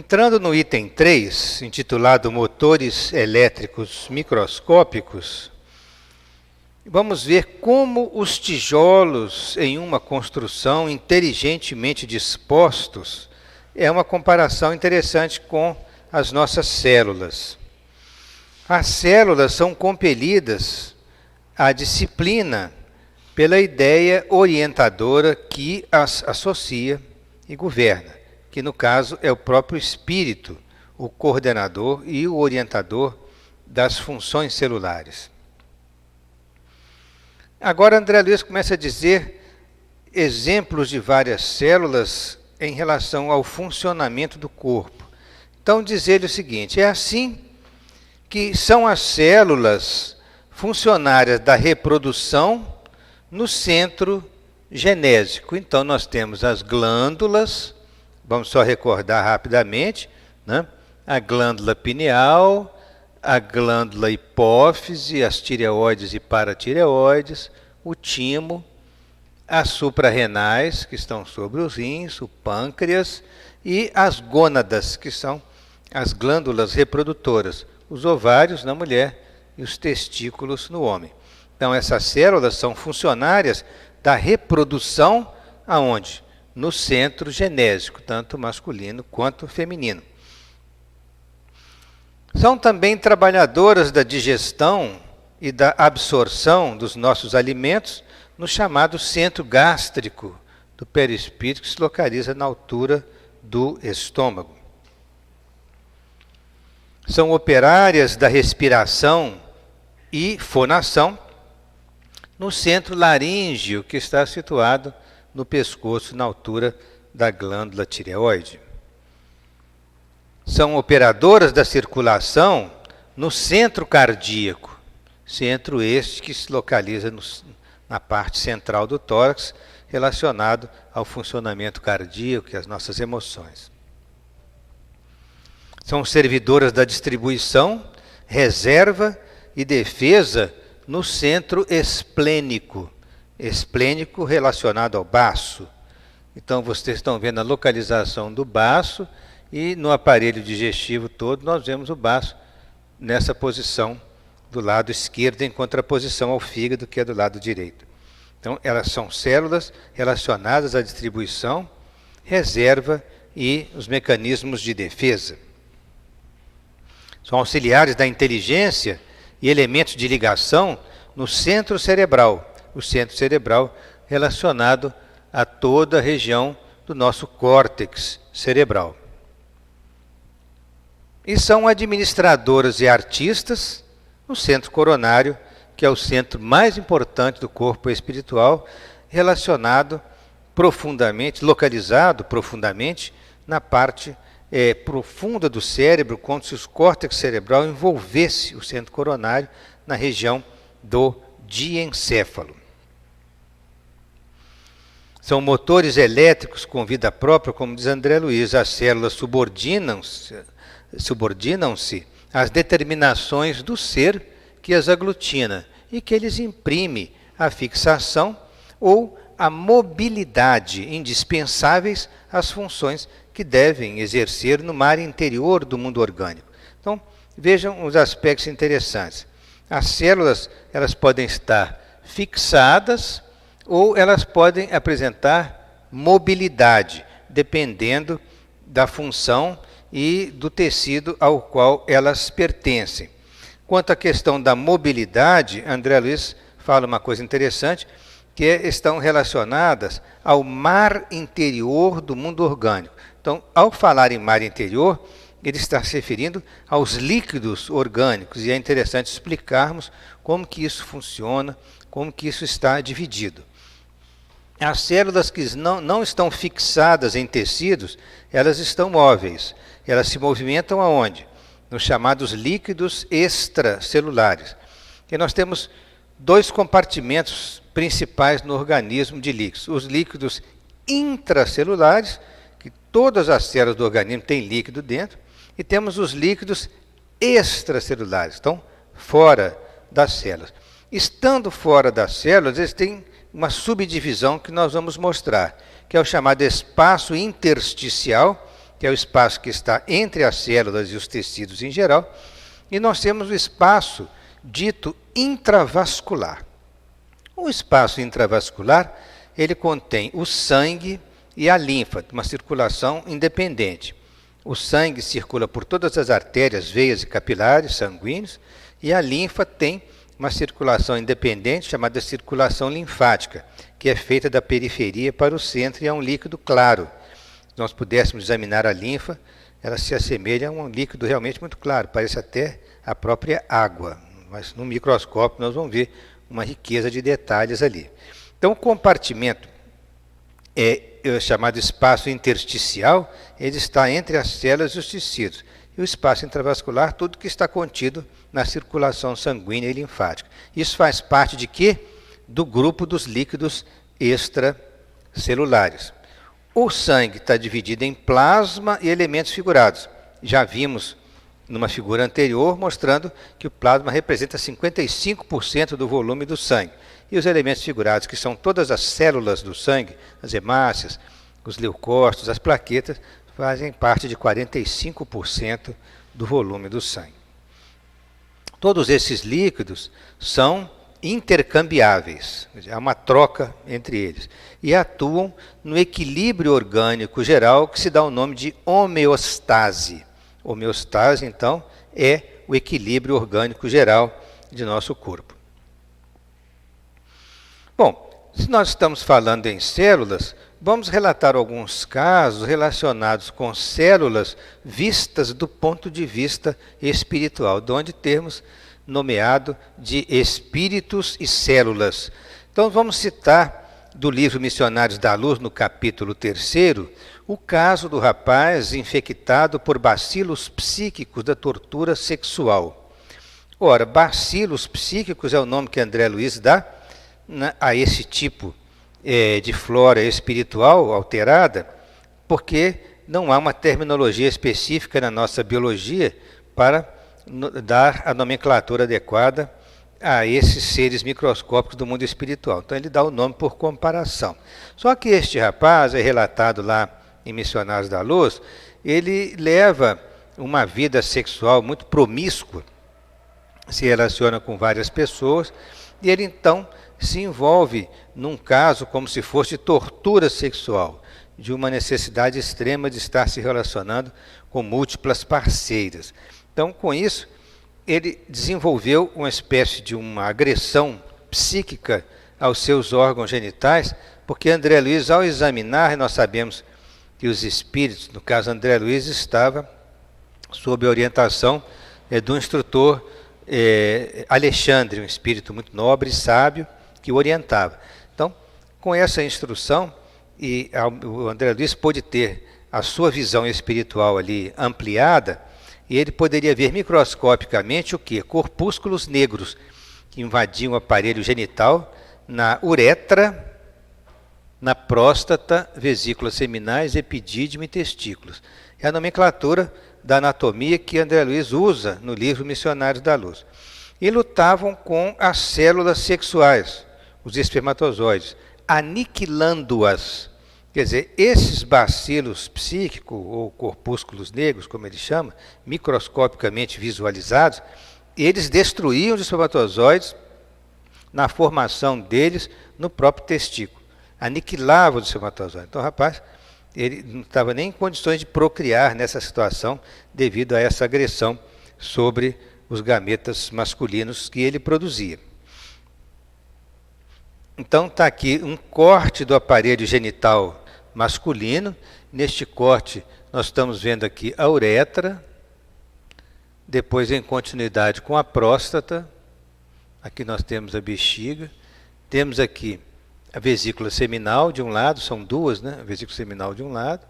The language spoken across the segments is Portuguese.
Entrando no item 3, intitulado Motores Elétricos Microscópicos, vamos ver como os tijolos em uma construção inteligentemente dispostos é uma comparação interessante com as nossas células. As células são compelidas à disciplina pela ideia orientadora que as associa e governa, que no caso é o próprio espírito, o coordenador e o orientador das funções celulares. Agora André Luiz começa a dizer exemplos de várias células em relação ao funcionamento do corpo. Então diz ele o seguinte: é assim que são as células funcionárias da reprodução no centro genésico. Então nós temos as glândulas, vamos só recordar rapidamente, né? A glândula pineal, a glândula hipófise, as tireoides e paratireoides, o timo, as suprarrenais, que estão sobre os rins, o pâncreas, e as gônadas, que são as glândulas reprodutoras, os ovários na mulher e os testículos no homem. Então essas células são funcionárias da reprodução aonde? No centro genésico, tanto masculino quanto feminino. São também trabalhadoras da digestão e da absorção dos nossos alimentos no chamado centro gástrico do perispírito, que se localiza na altura do estômago. São operárias da respiração e fonação no centro laríngeo, que está situado no pescoço, na altura da glândula tireoide. São operadoras da circulação no centro cardíaco, centro este que se localiza na parte central do tórax, relacionado ao funcionamento cardíaco e às nossas emoções. São servidoras da distribuição, reserva e defesa no centro esplênico, esplênico relacionado ao baço. Então vocês estão vendo a localização do baço e no aparelho digestivo todo nós vemos o baço nessa posição do lado esquerdo em contraposição ao fígado, que é do lado direito. Então elas são células relacionadas à distribuição, reserva e os mecanismos de defesa. São auxiliares da inteligência e elementos de ligação no centro cerebral. O centro cerebral relacionado a toda a região do nosso córtex cerebral. E são administradoras e artistas no centro coronário, que é o centro mais importante do corpo espiritual, relacionado profundamente, localizado profundamente na parte profunda do cérebro, como se o córtex cerebral envolvesse o centro coronário na região do diencéfalo. São motores elétricos com vida própria, como diz André Luiz. As células subordinam-se às determinações do ser que as aglutina e que lhes imprime a fixação ou a mobilidade indispensáveis às funções que devem exercer no mar interior do mundo orgânico. Então, vejam os aspectos interessantes. As células, elas podem estar fixadas ou elas podem apresentar mobilidade, dependendo da função e do tecido ao qual elas pertencem. Quanto à questão da mobilidade, André Luiz fala uma coisa interessante, que estão relacionadas ao mar interior do mundo orgânico. Então, ao falar em mar interior, ele está se referindo aos líquidos orgânicos, e é interessante explicarmos como que isso funciona, como que isso está dividido. As células que não estão fixadas em tecidos, elas estão móveis. Elas se movimentam aonde? Nos chamados líquidos extracelulares. E nós temos dois compartimentos principais no organismo de líquidos. Os líquidos intracelulares, que todas as células do organismo têm líquido dentro, e temos os líquidos extracelulares, estão fora das células. Estando fora das células, eles têm uma subdivisão que nós vamos mostrar, que é o chamado espaço intersticial que é o espaço que está entre as células e os tecidos em geral, e nós temos o espaço dito intravascular. O espaço intravascular, ele contém o sangue e a linfa, uma circulação independente. O sangue circula por todas as artérias, veias e capilares sanguíneos, e a linfa tem uma circulação independente chamada circulação linfática, que é feita da periferia para o centro e é um líquido claro. Se nós pudéssemos examinar a linfa, ela se assemelha a um líquido realmente muito claro, parece até a própria água, mas no microscópio nós vamos ver uma riqueza de detalhes ali. Então o compartimento chamado espaço intersticial, ele está entre as células e os tecidos. E o espaço intravascular, tudo que está contido na circulação sanguínea e linfática. Isso faz parte de quê? Do grupo dos líquidos extracelulares. O sangue está dividido em plasma e elementos figurados. Já vimos numa figura anterior mostrando que o plasma representa 55% do volume do sangue. E os elementos figurados, que são todas as células do sangue, as hemácias, os leucócitos, as plaquetas, fazem parte de 45% do volume do sangue. Todos esses líquidos são intercambiáveis, há uma troca entre eles, e atuam no equilíbrio orgânico geral, que se dá o nome de homeostase. Homeostase, então, é o equilíbrio orgânico geral de nosso corpo. Bom, se nós estamos falando em células, vamos relatar alguns casos relacionados com células vistas do ponto de vista espiritual, de onde temos nomeado de espíritos e células. Então vamos citar do livro Missionários da Luz, no capítulo 3º, o caso do rapaz infectado por bacilos psíquicos da tortura sexual. Ora, bacilos psíquicos é o nome que André Luiz dá a esse tipo de flora espiritual alterada, porque não há uma terminologia específica na nossa biologia para dar a nomenclatura adequada a esses seres microscópicos do mundo espiritual. Então ele dá o nome por comparação. Só que este rapaz, é relatado lá em Missionários da Luz, ele leva uma vida sexual muito promíscua, se relaciona com várias pessoas, e ele então se envolve num caso como se fosse tortura sexual, de uma necessidade extrema de estar se relacionando com múltiplas parceiras. Então, com isso, ele desenvolveu uma espécie de uma agressão psíquica aos seus órgãos genitais, porque André Luiz, ao examinar, nós sabemos que os espíritos, no caso André Luiz, estava sob a orientação do instrutor Alexandre, um espírito muito nobre e sábio, que o orientava. Então, com essa instrução, o André Luiz pôde ter a sua visão espiritual ali ampliada, e ele poderia ver microscopicamente o quê? Corpúsculos negros que invadiam o aparelho genital na uretra, na próstata, vesículas seminais, epidídimo e testículos. É a nomenclatura da anatomia que André Luiz usa no livro Missionários da Luz. E lutavam com as células sexuais, os espermatozoides, aniquilando-as. Quer dizer, esses bacilos psíquicos, ou corpúsculos negros, como ele chama, microscopicamente visualizados, eles destruíam os espermatozoides na formação deles no próprio testículo. Aniquilavam os espermatozoides. Então, o rapaz, ele não estava nem em condições de procriar nessa situação devido a essa agressão sobre os gametas masculinos que ele produzia. Então está aqui um corte do aparelho genital masculino. Neste corte nós estamos vendo aqui a uretra, depois em continuidade com a próstata, aqui nós temos a bexiga, temos aqui a vesícula seminal de um lado, são duas, né? A vesícula seminal de um lado,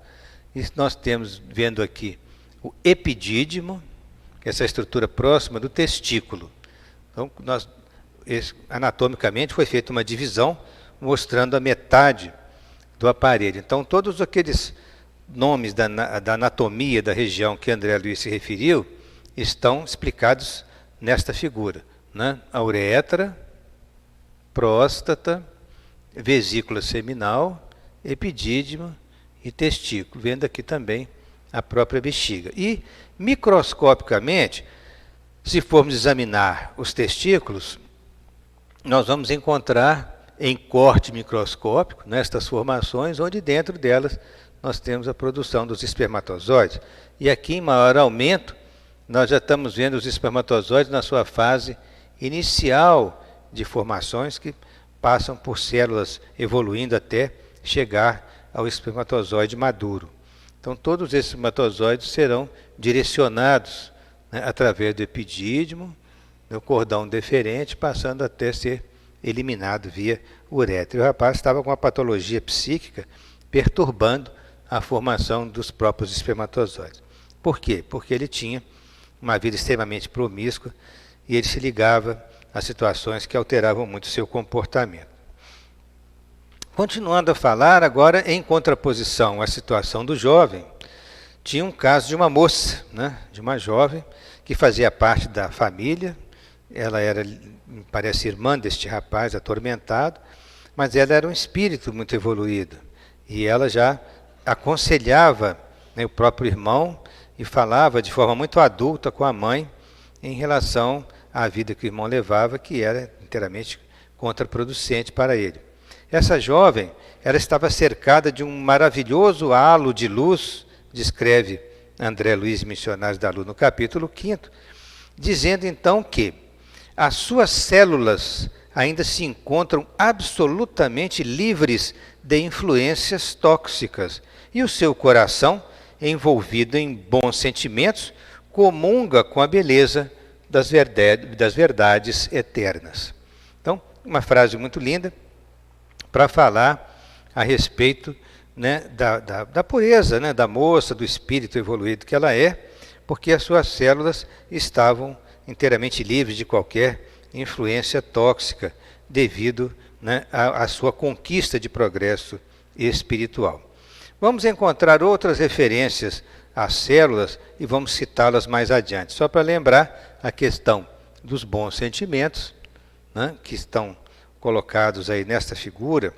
e nós temos vendo aqui o epidídimo, que é essa estrutura próxima do testículo. Então, anatomicamente foi feita uma divisão mostrando a metade do aparelho. Então, todos aqueles nomes da anatomia da região que André Luiz se referiu estão explicados nesta figura, né? A uretra, próstata, vesícula seminal, epidídimo e testículo, vendo aqui também a própria bexiga. E, microscopicamente, se formos examinar os testículos, nós vamos encontrar em corte microscópico nestas formações, onde dentro delas nós temos a produção dos espermatozoides. E aqui, em maior aumento, nós já estamos vendo os espermatozoides na sua fase inicial de formações, que passam por células evoluindo até chegar ao espermatozoide maduro. Então, todos esses espermatozoides serão direcionados, né, através do epidídimo, do cordão deferente, passando até ser eliminado via uretra. E o rapaz estava com uma patologia psíquica perturbando a formação dos próprios espermatozoides. Por quê? Porque ele tinha uma vida extremamente promíscua e ele se ligava a situações que alteravam muito o seu comportamento. Continuando a falar, agora em contraposição à situação do jovem, tinha um caso de uma moça, né, de uma jovem, que fazia parte da família. Ela era, me parece, irmã deste rapaz atormentado, mas ela era um espírito muito evoluído. E ela já aconselhava, né, o próprio irmão e falava de forma muito adulta com a mãe em relação à vida que o irmão levava, que era inteiramente contraproducente para ele. Essa jovem, ela estava cercada de um maravilhoso halo de luz, descreve André Luiz, Missionários da Luz, no capítulo 5º, dizendo então que as suas células ainda se encontram absolutamente livres de influências tóxicas e o seu coração, envolvido em bons sentimentos, comunga com a beleza das verdades eternas. Então, uma frase muito linda para falar a respeito, né, da pureza, né, da moça, do espírito evoluído que ela é, porque as suas células estavam inteiramente livres de qualquer influência tóxica devido, né, à sua conquista de progresso espiritual. Vamos encontrar outras referências às células e vamos citá-las mais adiante. Só para lembrar a questão dos bons sentimentos, né, que estão colocados aí nesta figura,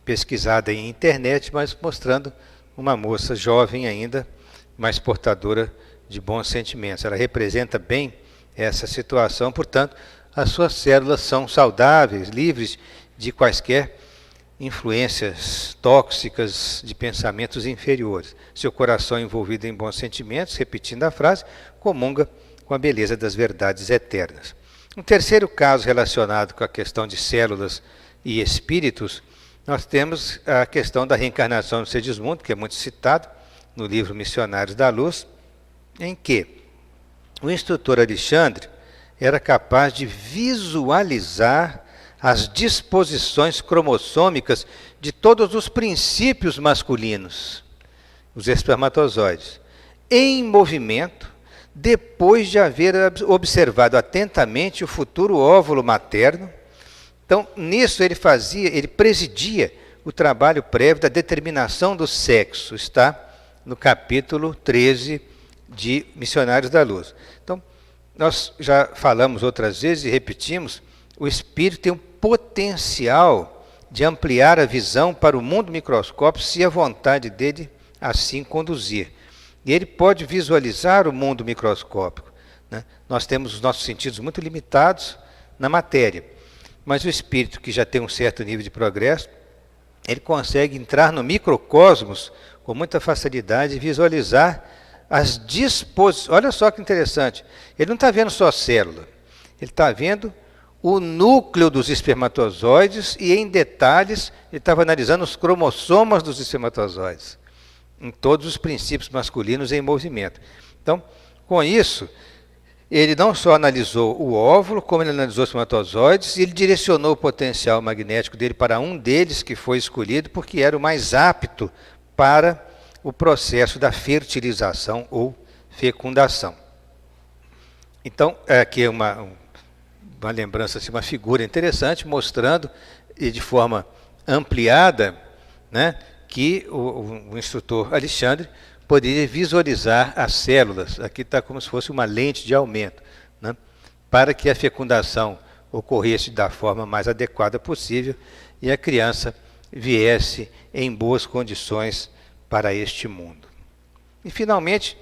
pesquisada em internet, mas mostrando uma moça jovem ainda, mas portadora de bons sentimentos. Ela representa bem essa situação, portanto, as suas células são saudáveis, livres de quaisquer influências tóxicas de pensamentos inferiores. Seu coração envolvido em bons sentimentos, repetindo a frase, comunga com a beleza das verdades eternas. Um terceiro caso relacionado com a questão de células e espíritos, nós temos a questão da reencarnação do Segismundo, que é muito citado no livro Missionários da Luz, em que o instrutor Alexandre era capaz de visualizar as disposições cromossômicas de todos os princípios masculinos, os espermatozoides, em movimento, depois de haver observado atentamente o futuro óvulo materno. Então, nisso ele presidia o trabalho prévio da determinação do sexo, está no capítulo 13 de Missionários da Luz. Então, nós já falamos outras vezes e repetimos, o espírito tem um potencial de ampliar a visão para o mundo microscópico se a vontade dele assim conduzir. E ele pode visualizar o mundo microscópico, né? Nós temos os nossos sentidos muito limitados na matéria, mas o espírito, que já tem um certo nível de progresso, ele consegue entrar no microcosmos com muita facilidade e visualizar as disposições. Olha só que interessante, ele não está vendo só a célula, ele está vendo o núcleo dos espermatozoides e, em detalhes, ele estava analisando os cromossomas dos espermatozoides, em todos os princípios masculinos em movimento. Então, com isso, ele não só analisou o óvulo, como ele analisou os espermatozoides, e ele direcionou o potencial magnético dele para um deles, que foi escolhido porque era o mais apto para o processo da fertilização ou fecundação. Então, aqui é uma lembrança, assim, uma figura interessante, mostrando e de forma ampliada, né, que o instrutor Alexandre poderia visualizar as células. Aqui está como se fosse uma lente de aumento, né, para que a fecundação ocorresse da forma mais adequada possível e a criança viesse em boas condições para este mundo. E, finalmente,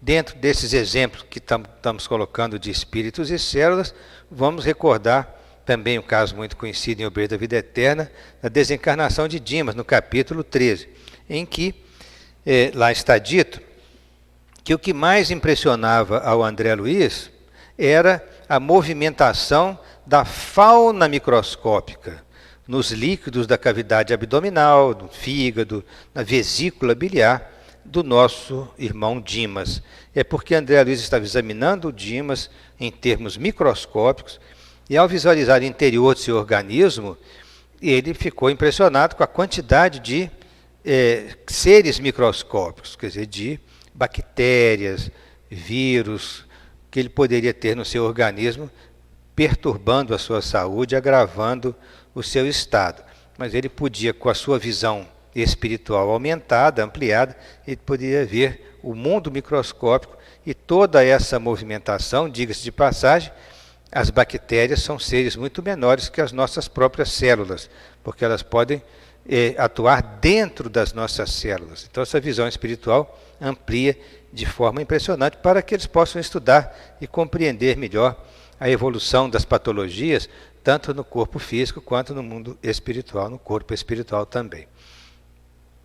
dentro desses exemplos que estamos colocando de espíritos e células, vamos recordar também um caso muito conhecido em Obreiro da Vida Eterna, da desencarnação de Dimas, no capítulo 13, em que lá está dito que o que mais impressionava ao André Luiz era a movimentação da fauna microscópica nos líquidos da cavidade abdominal, do fígado, na vesícula biliar do nosso irmão Dimas. É porque André Luiz estava examinando o Dimas em termos microscópicos e, ao visualizar o interior do seu organismo, ele ficou impressionado com a quantidade de seres microscópicos, quer dizer, de bactérias, vírus, que ele poderia ter no seu organismo, perturbando a sua saúde, agravando o seu estado. Mas ele podia, com a sua visão espiritual aumentada, ampliada, ele poderia ver o mundo microscópico e toda essa movimentação. Diga-se de passagem, as bactérias são seres muito menores que as nossas próprias células, porque elas podem atuar dentro das nossas células. Então essa visão espiritual amplia de forma impressionante para que eles possam estudar e compreender melhor a evolução das patologias, tanto no corpo físico quanto no mundo espiritual, no corpo espiritual também.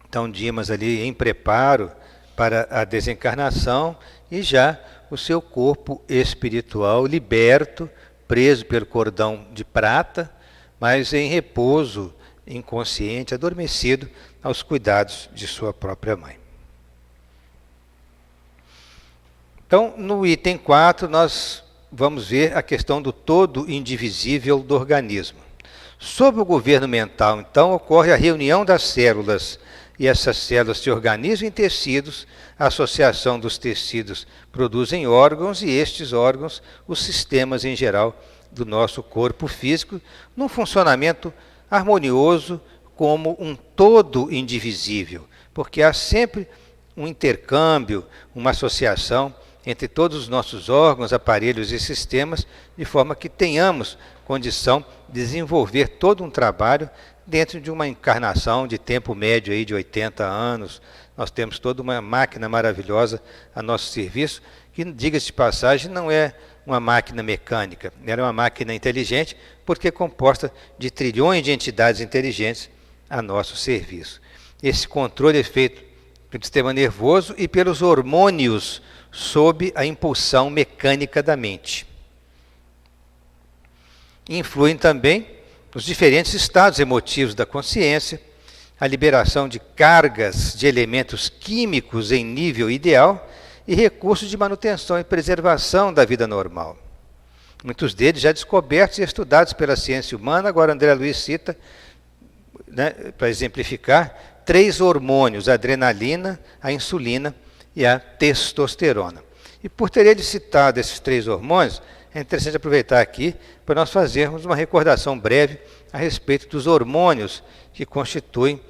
Então Dimas ali em preparo para a desencarnação e já o seu corpo espiritual liberto, preso pelo cordão de prata, mas em repouso, inconsciente, adormecido, aos cuidados de sua própria mãe. Então, no item 4, nós vamos ver a questão do todo indivisível do organismo. Sob o governo mental, então, ocorre a reunião das células, e essas células se organizam em tecidos, a associação dos tecidos produzem órgãos, e estes órgãos, os sistemas em geral do nosso corpo físico, num funcionamento harmonioso como um todo indivisível, porque há sempre um intercâmbio, uma associação entre todos os nossos órgãos, aparelhos e sistemas, de forma que tenhamos condição de desenvolver todo um trabalho dentro de uma encarnação de tempo médio aí de 80 anos. Nós temos toda uma máquina maravilhosa a nosso serviço, que, diga-se de passagem, não é uma máquina mecânica, era uma máquina inteligente, porque é composta de trilhões de entidades inteligentes a nosso serviço. Esse controle é feito pelo sistema nervoso e pelos hormônios sob a impulsão mecânica da mente. Influem também os diferentes estados emotivos da consciência, a liberação de cargas de elementos químicos em nível ideal e recursos de manutenção e preservação da vida normal. Muitos deles já descobertos e estudados pela ciência humana. Agora André Luiz cita, para exemplificar, 3 hormônios: a adrenalina, a insulina e a testosterona. E por ter ele citado esses 3 hormônios, é interessante aproveitar aqui para nós fazermos uma recordação breve a respeito dos hormônios que constituem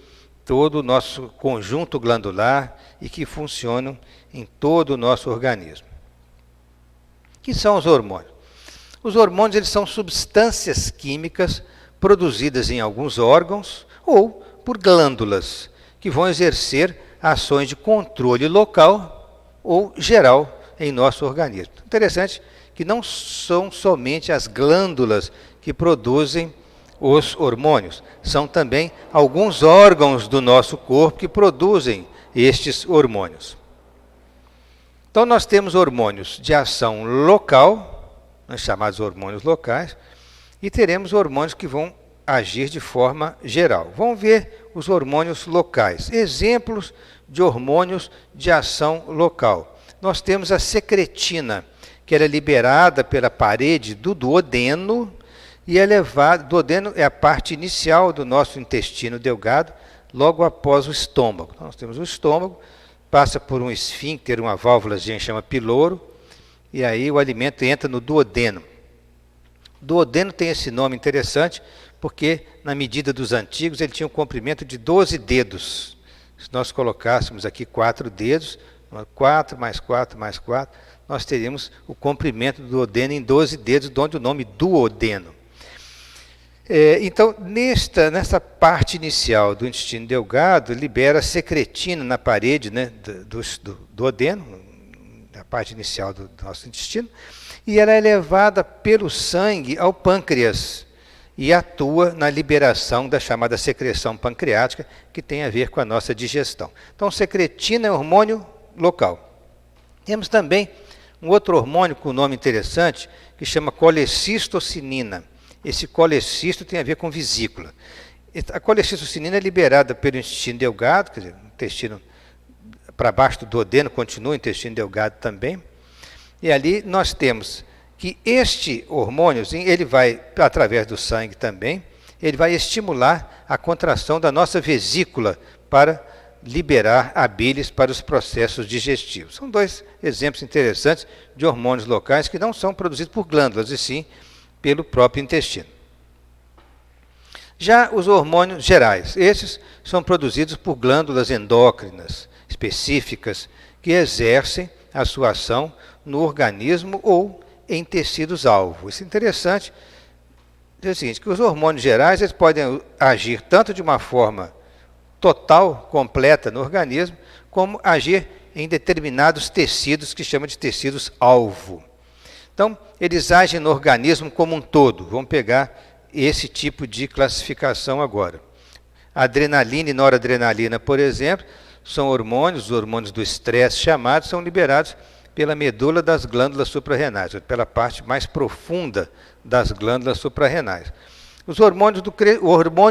todo o nosso conjunto glandular e que funcionam em todo o nosso organismo. O que são os hormônios? Os hormônios, eles são substâncias químicas produzidas em alguns órgãos ou por glândulas, que vão exercer ações de controle local ou geral em nosso organismo. Interessante que não são somente as glândulas que produzem os hormônios, são também alguns órgãos do nosso corpo que produzem estes hormônios. Então nós temos hormônios de ação local, chamados hormônios locais, e teremos hormônios que vão agir de forma geral. Vamos ver os hormônios locais. Exemplos de hormônios de ação local. Nós temos a secretina, que era liberada pela parede do duodeno, e é levado, duodeno é a parte inicial do nosso intestino delgado, logo após o estômago. Então, nós temos o estômago, passa por um esfíncter, uma válvula que a gente chama piloro, e aí o alimento entra no duodeno. Duodeno tem esse nome interessante, porque na medida dos antigos ele tinha um comprimento de 12 dedos. Se nós colocássemos aqui 4 dedos, 4 mais 4 mais 4, nós teríamos o comprimento do duodeno em 12 dedos, de onde o nome duodeno. Então, nessa parte inicial do intestino delgado, libera secretina na parede, né, do duodeno, na parte inicial do nosso intestino, e ela é levada pelo sangue ao pâncreas e atua na liberação da chamada secreção pancreática, que tem a ver com a nossa digestão. Então, secretina é hormônio local. Temos também um outro hormônio com nome interessante, que chama colecistocinina. Esse colecisto tem a ver com vesícula. A colecistocinina é liberada pelo intestino delgado, quer dizer, o intestino para baixo do duodeno continua o intestino delgado também. E ali nós temos que este hormônio, ele vai, através do sangue também, ele vai estimular a contração da nossa vesícula para liberar a bilis para os processos digestivos. São dois exemplos interessantes de hormônios locais que não são produzidos por glândulas, e sim pelo próprio intestino. Já os hormônios gerais, esses são produzidos por glândulas endócrinas específicas que exercem a sua ação no organismo ou em tecidos-alvo. Isso é interessante. É o seguinte, que os hormônios gerais eles podem agir tanto de uma forma total, completa no organismo, como agir em determinados tecidos que chama de tecidos-alvo. Então, eles agem no organismo como um todo. Vamos pegar esse tipo de classificação agora. Adrenalina e noradrenalina, por exemplo, são hormônios, os hormônios do estresse chamados, são liberados pela medula das glândulas suprarrenais, pela parte mais profunda das glândulas suprarrenais. O hormônio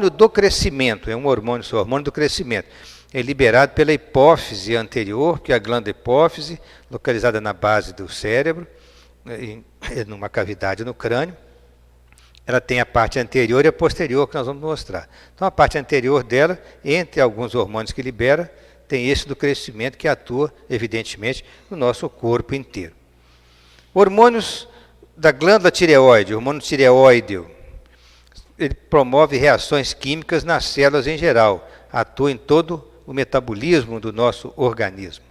do crescimento, é um hormônio, o hormônio do crescimento, é liberado pela hipófise anterior, que é a glândula hipófise, localizada na base do cérebro, numa cavidade no crânio. Ela tem a parte anterior e a posterior, que nós vamos mostrar. Então, a parte anterior dela, entre alguns hormônios que libera, tem esse do crescimento que atua, evidentemente, no nosso corpo inteiro. Hormônios da glândula tireoide, hormônio tireoide, ele promove reações químicas nas células em geral, atua em todo o metabolismo do nosso organismo.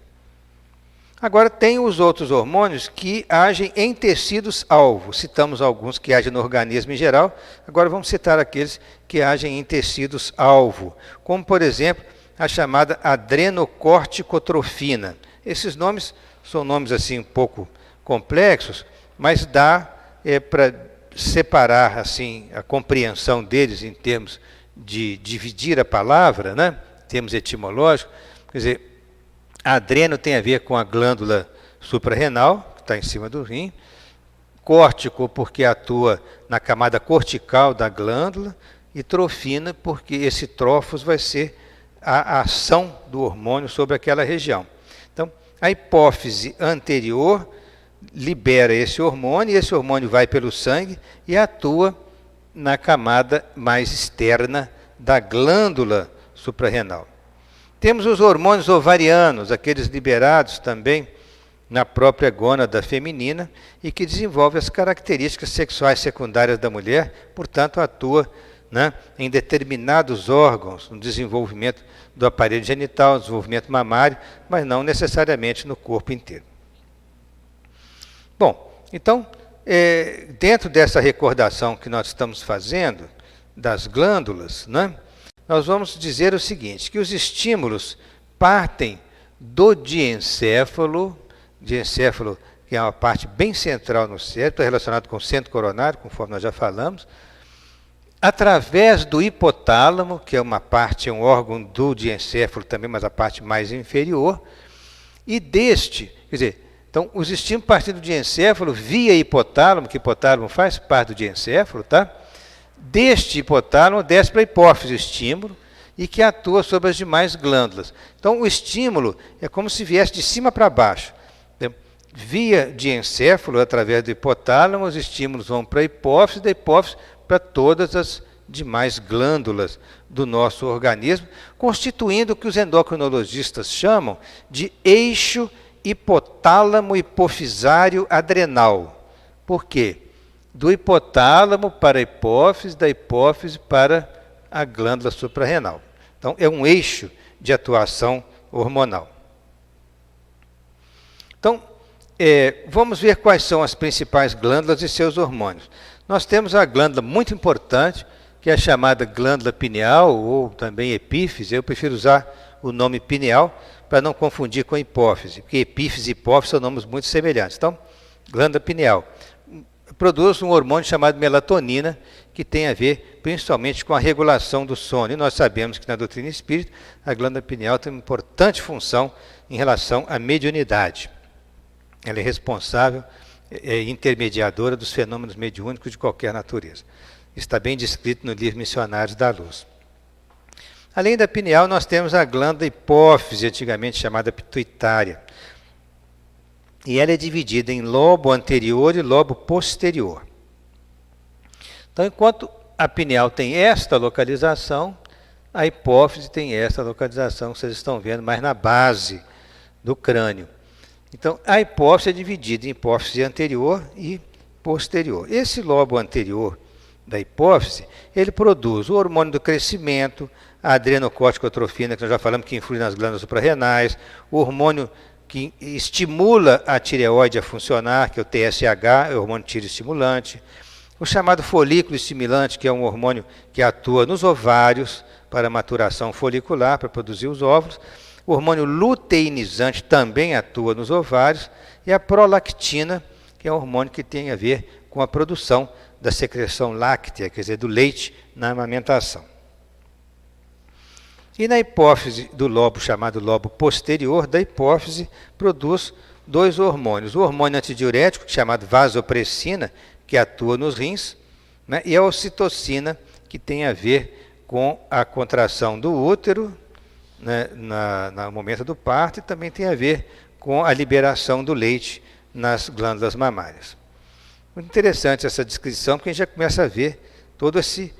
Agora, tem os outros hormônios que agem em tecidos-alvo. Citamos alguns que agem no organismo em geral, agora vamos citar aqueles que agem em tecidos-alvo, como, por exemplo, a chamada adrenocorticotrofina. Esses nomes são nomes assim um pouco complexos, mas dá para separar assim a compreensão deles em termos de dividir a palavra, né? Em termos etimológicos. Quer dizer, adreno tem a ver com a glândula suprarrenal, que está em cima do rim. Córtico, porque atua na camada cortical da glândula. E trofina, porque esse trófos vai ser a ação do hormônio sobre aquela região. Então, a hipófise anterior libera esse hormônio, e esse hormônio vai pelo sangue e atua na camada mais externa da glândula suprarrenal. Temos os hormônios ovarianos, aqueles liberados também na própria gônada feminina e que desenvolvem as características sexuais secundárias da mulher, portanto, atua, né, em determinados órgãos, no desenvolvimento do aparelho genital, no desenvolvimento mamário, mas não necessariamente no corpo inteiro. Bom, então, dentro dessa recordação que nós estamos fazendo das glândulas, né, nós vamos dizer o seguinte, que os estímulos partem do diencéfalo, que é uma parte bem central no cérebro, está relacionado com o centro coronário, conforme nós já falamos, através do hipotálamo, que é uma parte, é um órgão do diencéfalo também, mas a parte mais inferior, e deste, quer dizer, então os estímulos partindo do diencéfalo via hipotálamo, que hipotálamo faz parte do diencéfalo, tá? Deste hipotálamo desce para a hipófise o estímulo e que atua sobre as demais glândulas. Então o estímulo é como se viesse de cima para baixo. Via diencéfalo, através do hipotálamo, os estímulos vão para a hipófise, da hipófise para todas as demais glândulas do nosso organismo, constituindo o que os endocrinologistas chamam de eixo hipotálamo hipofisário adrenal. Por quê? Do hipotálamo para a hipófise, da hipófise para a glândula suprarrenal. Então, é um eixo de atuação hormonal. Então, vamos ver quais são as principais glândulas e seus hormônios. Nós temos a glândula muito importante, que é a chamada glândula pineal, ou também epífise. Eu prefiro usar o nome pineal para não confundir com hipófise, porque epífise e hipófise são nomes muito semelhantes. Então, glândula pineal produz um hormônio chamado melatonina, que tem a ver principalmente com a regulação do sono. E nós sabemos que na doutrina espírita, a glândula pineal tem uma importante função em relação à mediunidade. Ela é responsável, é intermediadora dos fenômenos mediúnicos de qualquer natureza. Está bem descrito no livro Missionários da Luz. Além da pineal, nós temos a glândula hipófise, antigamente chamada pituitária. E ela é dividida em lobo anterior e lobo posterior. Então, enquanto a pineal tem esta localização, a hipófise tem esta localização, que vocês estão vendo mais na base do crânio. Então, a hipófise é dividida em hipófise anterior e posterior. Esse lobo anterior da hipófise, ele produz o hormônio do crescimento, a adrenocórticotrofina, que nós já falamos que influi nas glândulas suprarrenais, o hormônio que estimula a tireoide a funcionar, que é o TSH, é o hormônio tireoestimulante, o chamado folículo estimulante, que é um hormônio que atua nos ovários para a maturação folicular, para produzir os óvulos, o hormônio luteinizante também atua nos ovários, e a prolactina, que é um hormônio que tem a ver com a produção da secreção láctea, quer dizer, do leite na amamentação. E na hipófise do lobo, chamado lobo posterior da hipófise, produz dois hormônios. O hormônio antidiurético, chamado vasopressina, que atua nos rins, né, e a ocitocina, que tem a ver com a contração do útero, né, no momento do parto, e também tem a ver com a liberação do leite nas glândulas mamárias. Muito interessante essa descrição, porque a gente já começa a ver todo esse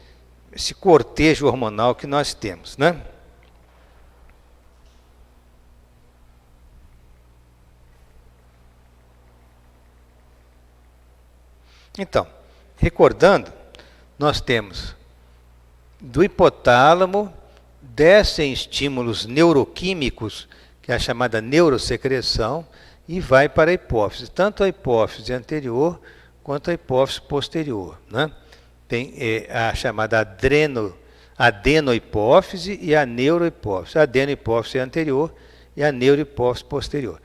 cortejo hormonal que nós temos, né? Então, recordando, nós temos do hipotálamo, descem estímulos neuroquímicos, que é a chamada neurosecreção, e vai para a hipófise, tanto a hipófise anterior quanto a hipófise posterior, né? Tem a chamada adenohipófise e a neurohipófise. A adenohipófise é anterior e a neurohipófise posterior.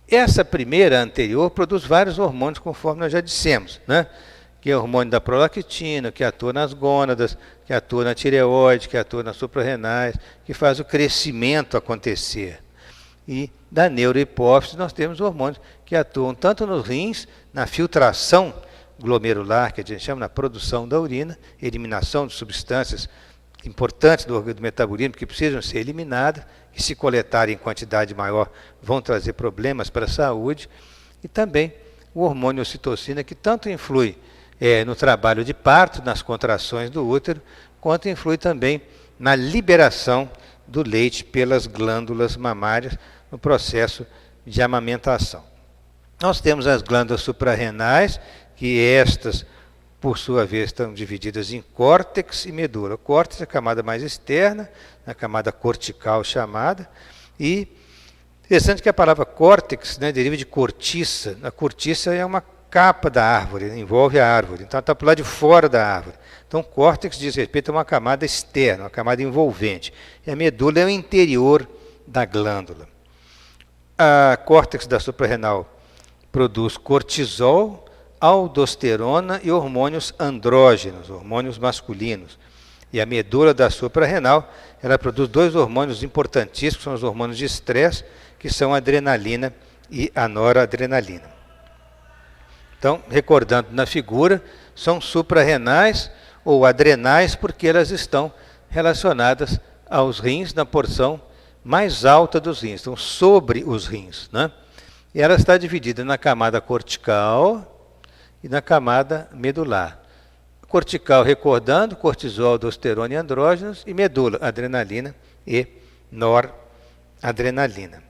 Essa primeira anterior produz vários hormônios, conforme nós já dissemos, né? Que é o hormônio da prolactina, que atua nas gônadas, que atua na tireoide, que atua nas suprarrenais, que faz o crescimento acontecer. E da neurohipófise nós temos hormônios que atuam tanto nos rins, na filtração glomerular, que a gente chama, na produção da urina, eliminação de substâncias importantes do metabolismo que precisam ser eliminadas, que se coletarem em quantidade maior vão trazer problemas para a saúde, e também o hormônio ocitocina, que tanto influi no trabalho de parto, nas contrações do útero, quanto influi também na liberação do leite pelas glândulas mamárias no processo de amamentação. Nós temos as glândulas suprarrenais, que estas, por sua vez, estão divididas em córtex e medula. O córtex é a camada mais externa, a camada cortical chamada, e interessante que a palavra córtex, né, deriva de cortiça. A cortiça é uma capa da árvore, né, envolve a árvore, então está para o lado de fora da árvore. Então, córtex diz respeito a uma camada externa, uma camada envolvente. E a medula é o interior da glândula. A córtex da suprarrenal produz cortisol, aldosterona e hormônios andrógenos, hormônios masculinos. E a medula da suprarrenal, ela produz dois hormônios importantíssimos, que são os hormônios de estresse, que são a adrenalina e a noradrenalina. Então, recordando na figura, são suprarrenais ou adrenais, porque elas estão relacionadas aos rins, na porção mais alta dos rins, estão sobre os rins, né? E ela está dividida na camada cortical e na camada medular. Cortical, recordando, cortisol, aldosterona e andrógenos, e medula, adrenalina e noradrenalina.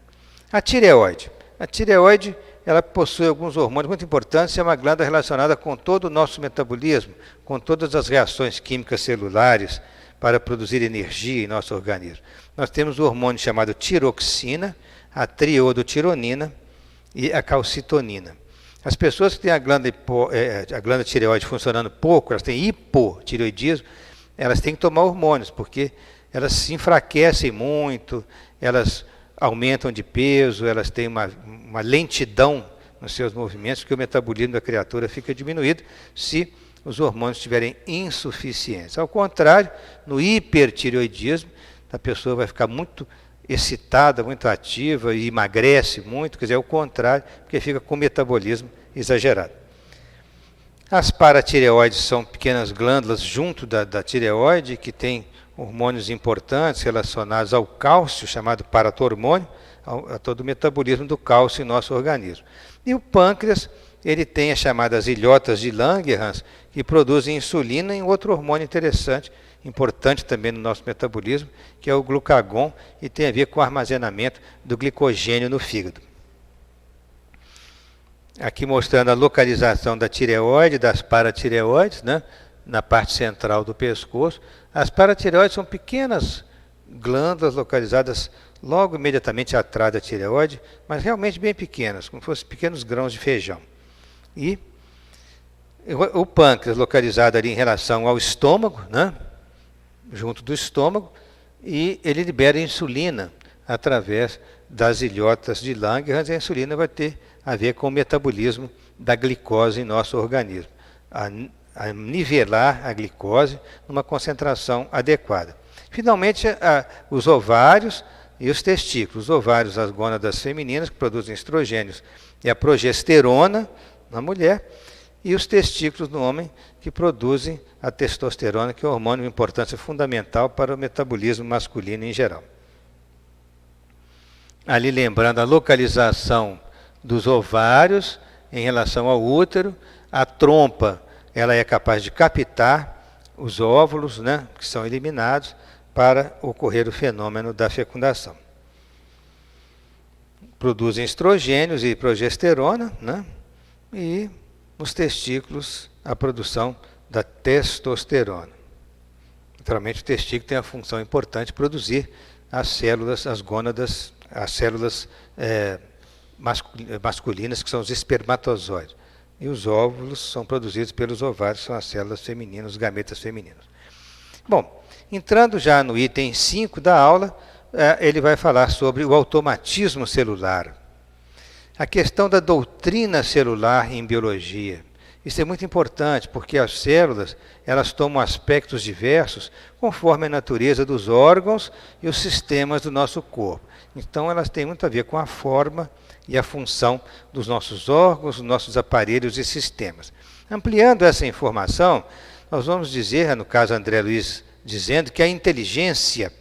A tireoide. A tireoide, ela possui alguns hormônios muito importantes, é uma glândula relacionada com todo o nosso metabolismo, com todas as reações químicas celulares para produzir energia em nosso organismo. Nós temos o hormônio chamado tiroxina, a triodotironina e a calcitonina. As pessoas que têm a glândula tireoide funcionando pouco, elas têm hipotireoidismo, elas têm que tomar hormônios, porque elas se enfraquecem muito, elas aumentam de peso, elas têm uma lentidão nos seus movimentos, porque o metabolismo da criatura fica diminuído se os hormônios estiverem insuficientes. Ao contrário, no hipertireoidismo, a pessoa vai ficar muito excitada, muito ativa e emagrece muito, quer dizer, é o contrário, porque fica com o metabolismo exagerado. As paratireoides são pequenas glândulas junto da tireoide, que têm hormônios importantes relacionados ao cálcio, chamado paratormônio, a todo o metabolismo do cálcio em nosso organismo. E o pâncreas, ele tem as chamadas ilhotas de Langerhans, que produzem insulina e outro hormônio interessante, importante também no nosso metabolismo, que é o glucagon, e tem a ver com o armazenamento do glicogênio no fígado. Aqui mostrando a localização da tireoide, das paratireoides, né, na parte central do pescoço. As paratireoides são pequenas glândulas localizadas logo imediatamente atrás da tireoide, mas realmente bem pequenas, como se fossem pequenos grãos de feijão. E o pâncreas localizado ali em relação ao estômago, né, junto do estômago, e ele libera insulina através das ilhotas de Langerhans, e a insulina vai ter a ver com o metabolismo da glicose em nosso organismo, a nivelar a glicose numa concentração adequada. Finalmente, os ovários e os testículos. Os ovários, as gônadas femininas, que produzem estrogênios, e a progesterona na mulher, e os testículos no homem, que produzem a testosterona, que é um hormônio de importância fundamental para o metabolismo masculino em geral. Ali lembrando a localização dos ovários em relação ao útero, a trompa, ela é capaz de captar os óvulos, né, que são eliminados para ocorrer o fenômeno da fecundação. Produzem estrogênios e progesterona, né, e nos testículos a produção da testosterona. Naturalmente o testículo tem a função importante de produzir as células, as gônadas, as células masculinas, que são os espermatozoides. E os óvulos são produzidos pelos ovários, que são as células femininas, os gametas femininos. Bom, entrando já no item 5 da aula, ele vai falar sobre o automatismo celular. A questão da doutrina celular em biologia. Isso é muito importante, porque as células, elas tomam aspectos diversos conforme a natureza dos órgãos e os sistemas do nosso corpo. Então, elas têm muito a ver com a forma e a função dos nossos órgãos, dos nossos aparelhos e sistemas. Ampliando essa informação, nós vamos dizer, no caso André Luiz dizendo, que a inteligência,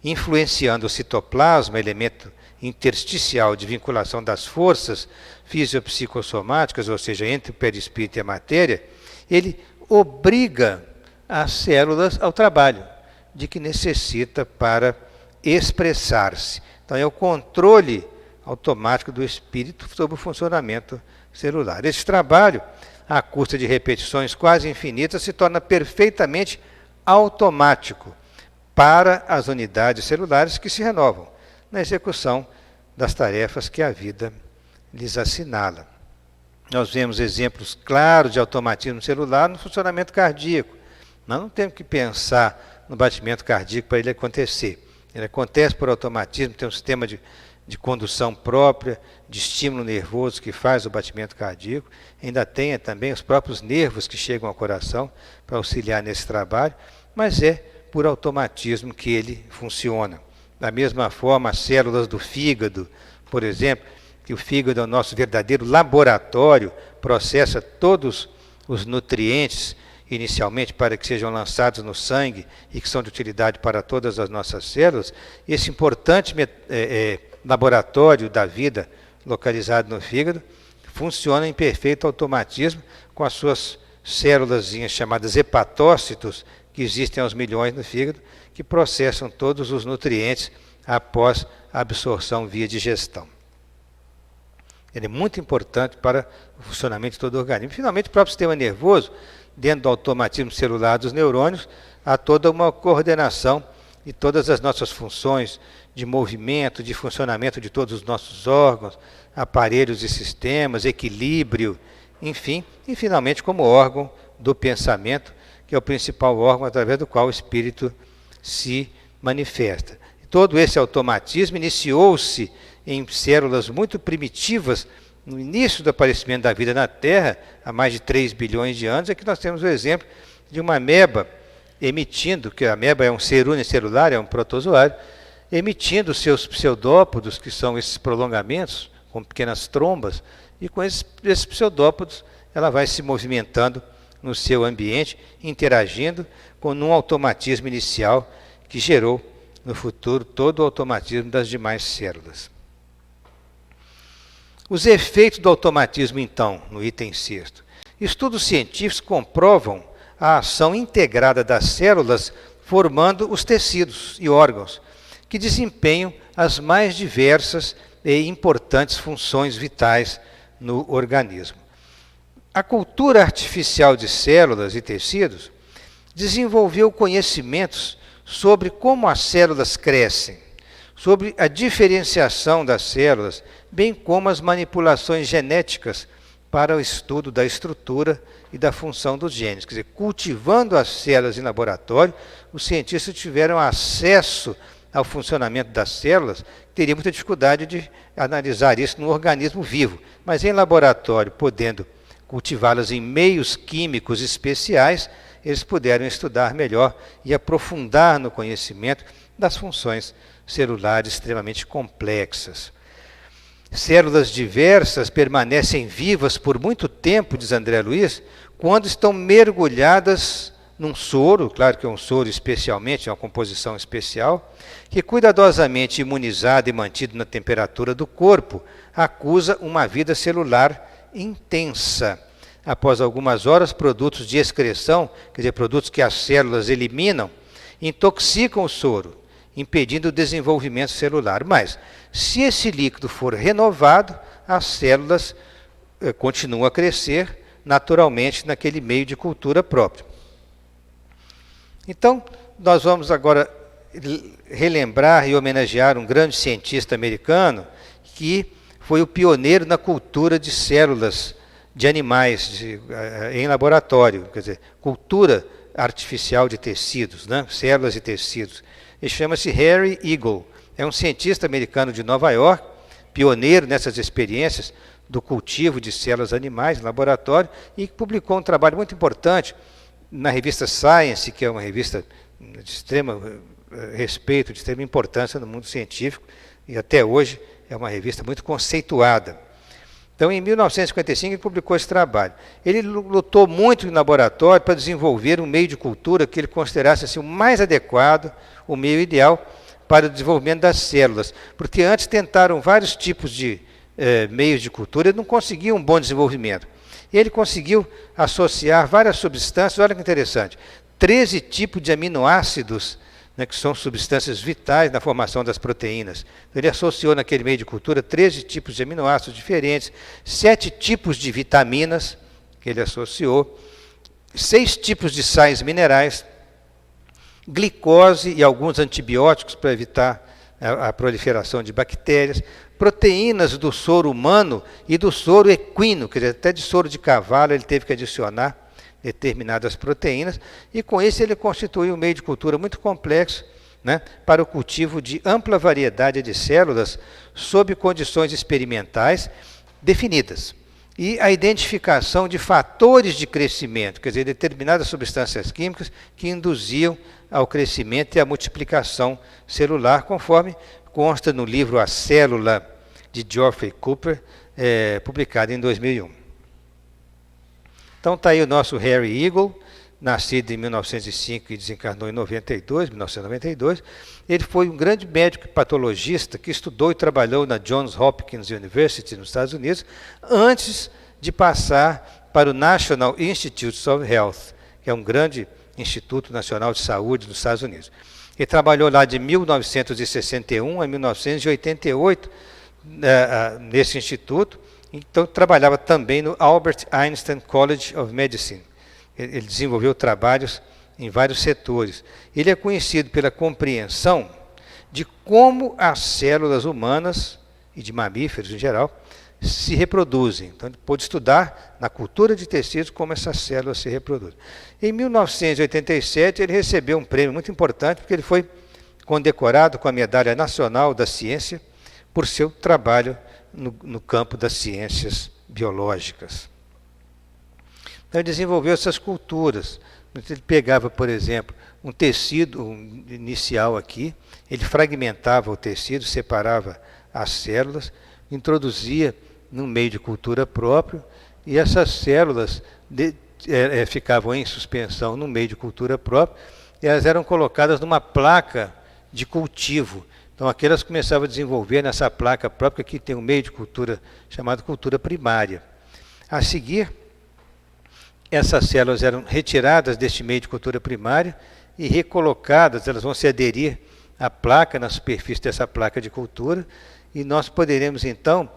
influenciando o citoplasma, elemento intersticial de vinculação das forças fisiopsicossomáticas, ou seja, entre o perispírito e a matéria, ele obriga as células ao trabalho de que necessita para expressar-se. Então, é o controle automático do espírito sobre o funcionamento celular. Esse trabalho, à custa de repetições quase infinitas, se torna perfeitamente automático para as unidades celulares que se renovam na execução das tarefas que a vida lhes assinala. Nós vemos exemplos claros de automatismo celular no funcionamento cardíaco. Nós não temos que pensar no batimento cardíaco para ele acontecer. Ele acontece por automatismo, tem um sistema de condução própria, de estímulo nervoso que faz o batimento cardíaco. Ainda tem também os próprios nervos que chegam ao coração para auxiliar nesse trabalho, mas é por automatismo que ele funciona. Da mesma forma, as células do fígado, por exemplo, que o fígado é o nosso verdadeiro laboratório, processa todos os nutrientes inicialmente para que sejam lançados no sangue e que são de utilidade para todas as nossas células. Esse importante laboratório da vida localizado no fígado funciona em perfeito automatismo com as suas células chamadas hepatócitos, que existem aos milhões no fígado, que processam todos os nutrientes após a absorção via digestão. Ele é muito importante para o funcionamento de todo o organismo. Finalmente, o próprio sistema nervoso, dentro do automatismo celular dos neurônios, há toda uma coordenação de todas as nossas funções de movimento, de funcionamento de todos os nossos órgãos, aparelhos e sistemas, equilíbrio, enfim, e finalmente como órgão do pensamento, que é o principal órgão através do qual o espírito se manifesta. Todo esse automatismo iniciou-se em células muito primitivas no início do aparecimento da vida na Terra, há mais de 3 bilhões de anos. Aqui nós temos o exemplo de uma ameba emitindo, que a ameba é um ser unicelular, é um protozoário, emitindo seus pseudópodos, que são esses prolongamentos, com pequenas trombas, e com esses pseudópodos ela vai se movimentando no seu ambiente, interagindo com um automatismo inicial que gerou no futuro todo o automatismo das demais células. Os efeitos do automatismo, então, no item 6º. Estudos científicos comprovam a ação integrada das células formando os tecidos e órgãos, que desempenham as mais diversas e importantes funções vitais no organismo. A cultura artificial de células e tecidos desenvolveu conhecimentos sobre como as células crescem, sobre a diferenciação das células, bem como as manipulações genéticas para o estudo da estrutura e da função dos genes. Quer dizer, cultivando as células em laboratório, os cientistas tiveram acesso ao funcionamento das células, teria muita dificuldade de analisar isso no organismo vivo, mas em laboratório, podendo cultivá-las em meios químicos especiais, eles puderam estudar melhor e aprofundar no conhecimento das funções celulares extremamente complexas. Células diversas permanecem vivas por muito tempo, diz André Luiz, quando estão mergulhadas num soro, claro que é um soro especialmente, é uma composição especial, que cuidadosamente imunizado e mantido na temperatura do corpo, acusa uma vida celular intensa. Após algumas horas, produtos de excreção, quer dizer, produtos que as células eliminam, intoxicam o soro, impedindo o desenvolvimento celular. Mas, se esse líquido for renovado, as células continuam a crescer naturalmente naquele meio de cultura próprio. Então, nós vamos agora relembrar e homenagear um grande cientista americano que foi o pioneiro na cultura de células de animais em laboratório, quer dizer, cultura artificial de tecidos, né? Células e tecidos. Ele chama-se Harry Eagle. É um cientista americano de Nova York, pioneiro nessas experiências do cultivo de células animais em laboratório, e publicou um trabalho muito importante na revista Science, que é uma revista de extremo respeito, de extrema importância no mundo científico, e até hoje é uma revista muito conceituada. Então, em 1955, ele publicou esse trabalho. Ele lutou muito em laboratório para desenvolver um meio de cultura que ele considerasse assim, o mais adequado, o meio ideal para o desenvolvimento das células. Porque antes tentaram vários tipos de meios de cultura e não conseguiam um bom desenvolvimento. E ele conseguiu associar várias substâncias, olha que interessante, 13 tipos de aminoácidos, né, que são substâncias vitais na formação das proteínas. Então, ele associou naquele meio de cultura 13 tipos de aminoácidos diferentes, 7 tipos de vitaminas, que ele associou, 6 tipos de sais minerais, glicose e alguns antibióticos para evitar a proliferação de bactérias, proteínas do soro humano e do soro equino, quer dizer, até de soro de cavalo ele teve que adicionar determinadas proteínas, e com isso ele constituiu um meio de cultura muito complexo, né, para o cultivo de ampla variedade de células sob condições experimentais definidas. E a identificação de fatores de crescimento, quer dizer, determinadas substâncias químicas que induziam ao crescimento e à multiplicação celular, conforme consta no livro A Célula, de Geoffrey Cooper, publicado em 2001. Então está aí o nosso Harry Eagle, nascido em 1905 e desencarnou em 1992. Ele foi um grande médico e patologista que estudou e trabalhou na Johns Hopkins University, nos Estados Unidos, antes de passar para o National Institutes of Health, que é um grande Instituto Nacional de Saúde dos Estados Unidos. Ele trabalhou lá de 1961 a 1988 nesse instituto. Então, trabalhava também no Albert Einstein College of Medicine. Ele desenvolveu trabalhos em vários setores. Ele é conhecido pela compreensão de como as células humanas, e de mamíferos em geral, se reproduzem. Então, ele pôde estudar na cultura de tecidos como essas células se reproduzem. Em 1987, ele recebeu um prêmio muito importante, porque ele foi condecorado com a Medalha Nacional da Ciência por seu trabalho no campo das ciências biológicas. Então, ele desenvolveu essas culturas. Ele pegava, por exemplo, um tecido inicial aqui, ele fragmentava o tecido, separava as células, introduzia num meio de cultura próprio, e essas células ficavam em suspensão no meio de cultura própria, e elas eram colocadas numa placa de cultivo. Então, aquelas começavam a desenvolver nessa placa própria, que tem um meio de cultura chamado cultura primária. A seguir, essas células eram retiradas deste meio de cultura primária e recolocadas, elas vão se aderir à placa, na superfície dessa placa de cultura, e nós poderemos, então,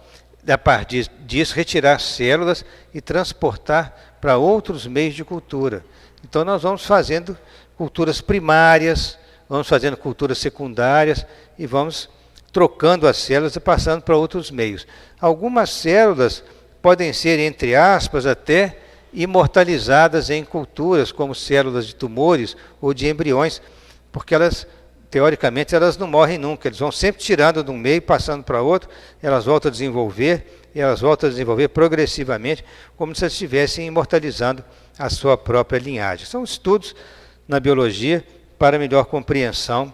a partir disso, retirar células e transportar para outros meios de cultura. Então, nós vamos fazendo culturas primárias, vamos fazendo culturas secundárias e vamos trocando as células e passando para outros meios. Algumas células podem ser, entre aspas, até imortalizadas em culturas, como células de tumores ou de embriões, porque elas, teoricamente, elas não morrem nunca, eles vão sempre tirando de um meio, passando para outro, elas voltam a desenvolver, e elas voltam a desenvolver progressivamente, como se elas estivessem imortalizando a sua própria linhagem. São estudos na biologia para melhor compreensão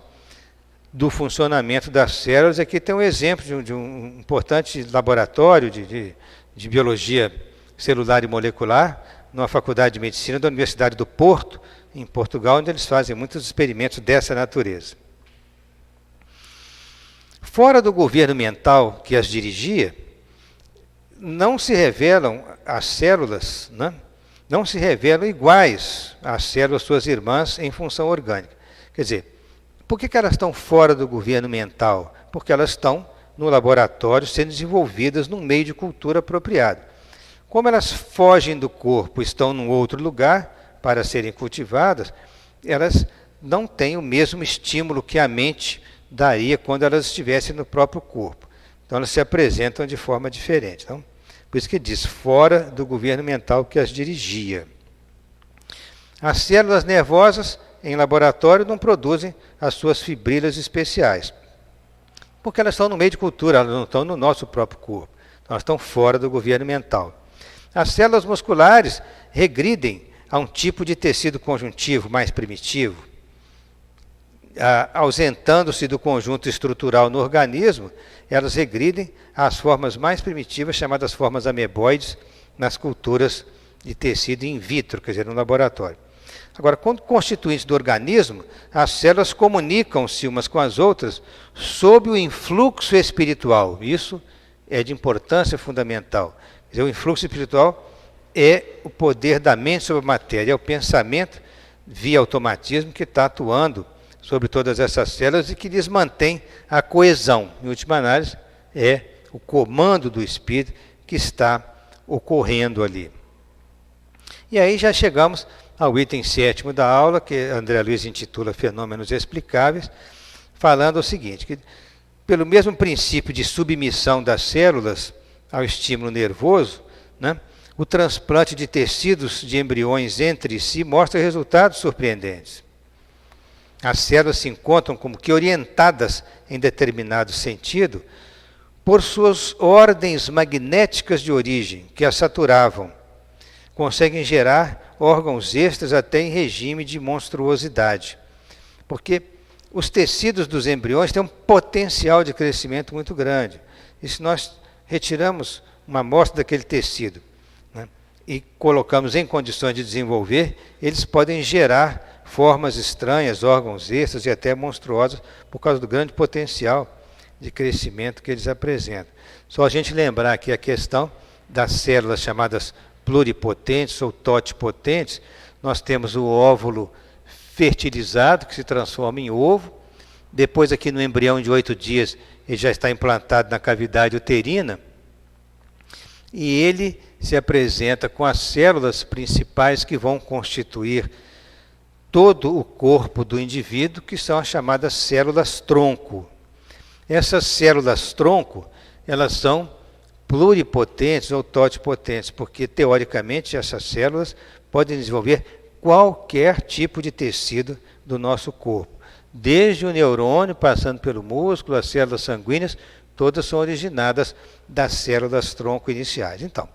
do funcionamento das células. Aqui tem um exemplo de um importante laboratório de biologia celular e molecular, numa faculdade de medicina da Universidade do Porto, em Portugal, onde eles fazem muitos experimentos dessa natureza. Fora do governo mental que as dirigia, não se revelam as células, né? Não se revelam iguais às células suas irmãs em função orgânica. Quer dizer, por que elas estão fora do governo mental? Porque elas estão no laboratório sendo desenvolvidas num meio de cultura apropriado. Como elas fogem do corpo, estão num outro lugar para serem cultivadas, elas não têm o mesmo estímulo que a mente daria quando elas estivessem no próprio corpo. Então, elas se apresentam de forma diferente. Então, por isso que diz, fora do governo mental que as dirigia. As células nervosas, em laboratório, não produzem as suas fibrilas especiais, porque elas estão no meio de cultura, elas não estão no nosso próprio corpo. Então, elas estão fora do governo mental. As células musculares regridem a um tipo de tecido conjuntivo mais primitivo, ausentando-se do conjunto estrutural no organismo, elas regridem às formas mais primitivas, chamadas formas ameboides, nas culturas de tecido in vitro, quer dizer, no laboratório. Agora, quando constituintes do organismo, as células comunicam-se umas com as outras sob o influxo espiritual. Isso é de importância fundamental. Quer dizer, o influxo espiritual é o poder da mente sobre a matéria, é o pensamento via automatismo que está atuando sobre todas essas células e que lhes mantém a coesão. Em última análise, é o comando do espírito que está ocorrendo ali. E aí já chegamos ao item 7º da aula, que André Luiz intitula Fenômenos Explicáveis, falando o seguinte, que pelo mesmo princípio de submissão das células ao estímulo nervoso, né, o transplante de tecidos de embriões entre si mostra resultados surpreendentes. As células se encontram como que orientadas em determinado sentido por suas ordens magnéticas de origem, que as saturavam. Conseguem gerar órgãos extras até em regime de monstruosidade. Porque os tecidos dos embriões têm um potencial de crescimento muito grande. E se nós retiramos uma amostra daquele tecido, né, e colocamos em condições de desenvolver, eles podem gerar formas estranhas, órgãos extras e até monstruosos, por causa do grande potencial de crescimento que eles apresentam. Só a gente lembrar aqui a questão das células chamadas pluripotentes ou totipotentes. Nós temos o óvulo fertilizado, que se transforma em ovo. Depois, aqui no embrião de 8 dias, ele já está implantado na cavidade uterina. E ele se apresenta com as células principais que vão constituir todo o corpo do indivíduo, que são as chamadas células-tronco. Essas células-tronco, elas são pluripotentes ou totipotentes, porque, teoricamente, essas células podem desenvolver qualquer tipo de tecido do nosso corpo. Desde o neurônio, passando pelo músculo, as células sanguíneas, todas são originadas das células-tronco iniciais. Então,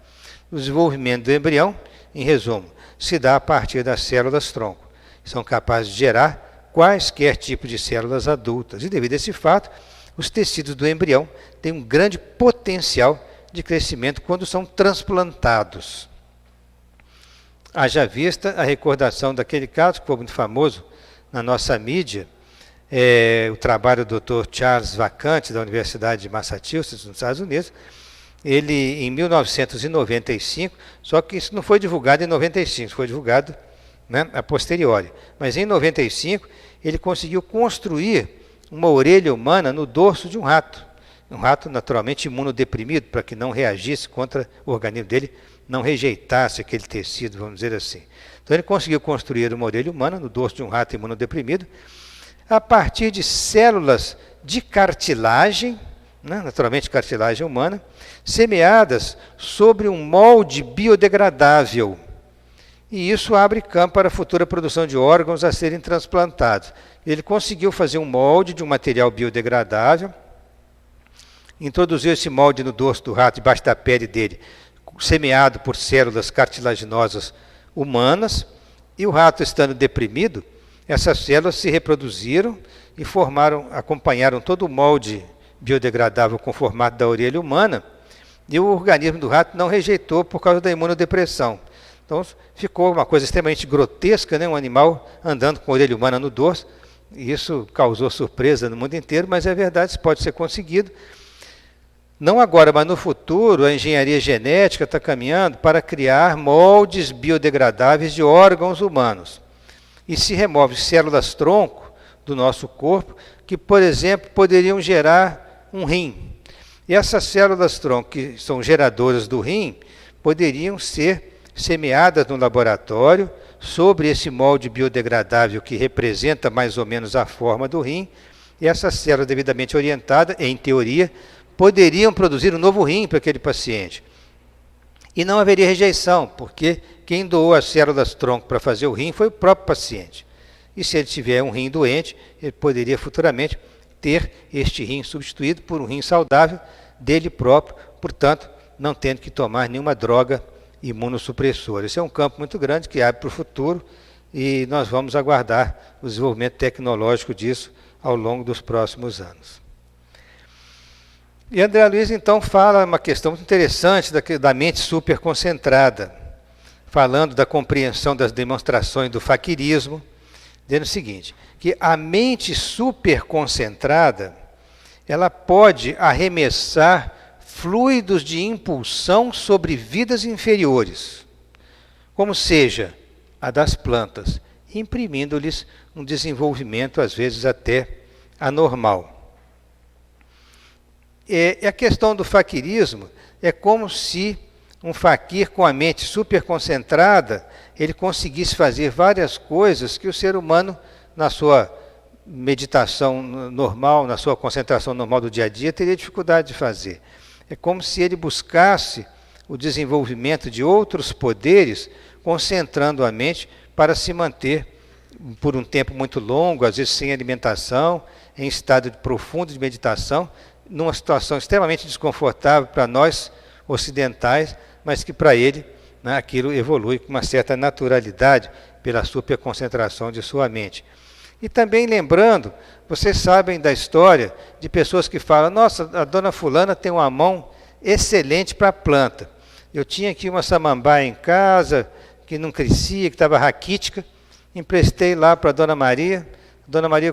o desenvolvimento do embrião, em resumo, se dá a partir das células-tronco. São capazes de gerar quaisquer tipos de células adultas. E, devido a esse fato, os tecidos do embrião têm um grande potencial de crescimento quando são transplantados. Haja vista a recordação daquele caso que foi muito famoso na nossa mídia, o trabalho do Dr. Charles Vacante, da Universidade de Massachusetts, nos Estados Unidos. Ele, em 1995, só que isso não foi divulgado em 95, foi divulgado, né, a posteriori. Mas em 95, ele conseguiu construir uma orelha humana no dorso de um rato. Um rato naturalmente imunodeprimido, para que não reagisse contra o organismo dele, não rejeitasse aquele tecido, vamos dizer assim. Então ele conseguiu construir uma orelha humana no dorso de um rato imunodeprimido, a partir de células de cartilagem, né, naturalmente cartilagem humana, semeadas sobre um molde biodegradável. E isso abre campo para a futura produção de órgãos a serem transplantados. Ele conseguiu fazer um molde de um material biodegradável, introduziu esse molde no dorso do rato, debaixo da pele dele, semeado por células cartilaginosas humanas, e o rato estando deprimido, essas células se reproduziram e acompanharam todo o molde biodegradável com o formato da orelha humana, e o organismo do rato não rejeitou por causa da imunodepressão. Então ficou uma coisa extremamente grotesca, né? Um animal andando com a orelha humana no dorso, e isso causou surpresa no mundo inteiro, mas é verdade, isso pode ser conseguido. Não agora, mas no futuro, a engenharia genética está caminhando para criar moldes biodegradáveis de órgãos humanos. E se remove células-tronco do nosso corpo, que, por exemplo, poderiam gerar um rim. E essas células-tronco, que são geradoras do rim, poderiam ser semeadas no laboratório sobre esse molde biodegradável que representa mais ou menos a forma do rim, e essas células devidamente orientadas, em teoria, poderiam produzir um novo rim para aquele paciente. E não haveria rejeição, porque quem doou as células-tronco para fazer o rim foi o próprio paciente. E se ele tiver um rim doente, ele poderia futuramente ter este rim substituído por um rim saudável dele próprio, portanto, não tendo que tomar nenhuma droga imunossupressora. Esse é um campo muito grande que abre para o futuro e nós vamos aguardar o desenvolvimento tecnológico disso ao longo dos próximos anos. E André Luiz, então, fala uma questão muito interessante da mente superconcentrada, falando da compreensão das demonstrações do faquirismo, dizendo o seguinte, que a mente superconcentrada, ela pode arremessar fluidos de impulsão sobre vidas inferiores, como seja a das plantas, imprimindo-lhes um desenvolvimento, às vezes, até anormal. E a questão do faquirismo é como se um faquir com a mente superconcentrada, ele conseguisse fazer várias coisas que o ser humano, na sua meditação normal, na sua concentração normal do dia a dia, teria dificuldade de fazer. É como se ele buscasse o desenvolvimento de outros poderes, concentrando a mente para se manter por um tempo muito longo, às vezes sem alimentação, em estado profundo de meditação, numa situação extremamente desconfortável para nós ocidentais, mas que para ele, né, aquilo evolui com uma certa naturalidade pela superconcentração de sua mente. E também lembrando, vocês sabem da história de pessoas que falam, nossa, a dona fulana tem uma mão excelente para a planta. Eu tinha aqui uma samambaia em casa, que não crescia, que estava raquítica, emprestei lá para a dona Maria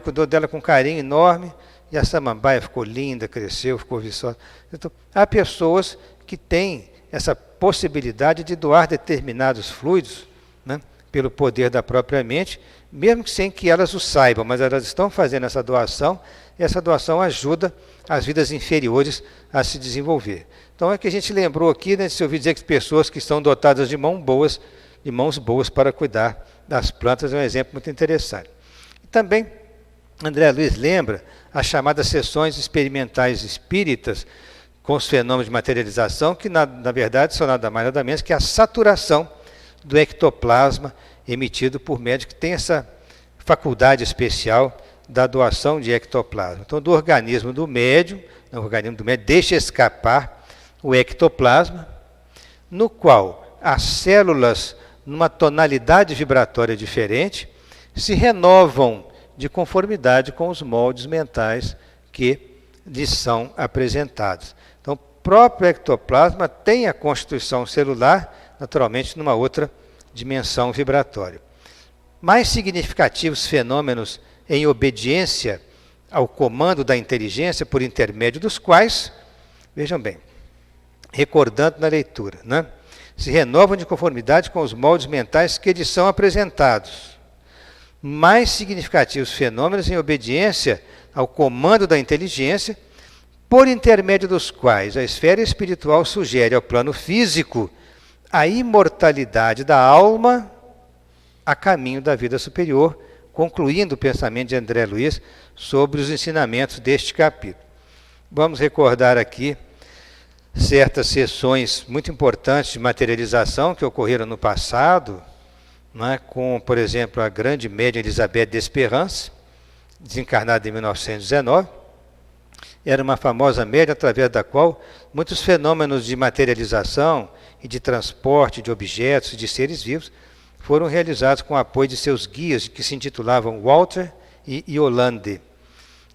cuidou dela com carinho enorme, e a samambaia ficou linda, cresceu, ficou viçosa. Então, há pessoas que têm essa possibilidade de doar determinados fluidos, né, pelo poder da própria mente, mesmo sem que elas o saibam, mas elas estão fazendo essa doação, e essa doação ajuda as vidas inferiores a se desenvolver. Então é que a gente lembrou aqui, né, se ouvir dizer que pessoas que estão dotadas de mãos boas para cuidar das plantas, é um exemplo muito interessante. E também, André Luiz lembra as chamadas sessões experimentais espíritas, com os fenômenos de materialização, que na verdade são nada mais nada menos que a saturação do ectoplasma emitido por médium que tem essa faculdade especial da doação de ectoplasma. Então, do organismo do médium, o organismo do médium deixa escapar o ectoplasma, no qual as células, numa tonalidade vibratória diferente, se renovam de conformidade com os moldes mentais que lhes são apresentados. Então, o próprio ectoplasma tem a constituição celular, naturalmente, numa outra dimensão vibratória. Mais significativos fenômenos em obediência ao comando da inteligência, por intermédio dos quais, vejam bem, recordando na leitura, né? Se renovam de conformidade com os moldes mentais que lhes são apresentados. Mais significativos fenômenos em obediência ao comando da inteligência, por intermédio dos quais a esfera espiritual sugere ao plano físico a imortalidade da alma a caminho da vida superior, concluindo o pensamento de André Luiz sobre os ensinamentos deste capítulo. Vamos recordar aqui certas sessões muito importantes de materialização que ocorreram no passado, né, com, por exemplo, a grande médium Elisabeth Desperance, desencarnada em 1919. Era uma famosa médium através da qual muitos fenômenos de materialização e de transporte de objetos e de seres vivos foram realizados com o apoio de seus guias, que se intitulavam Walter e Yolande.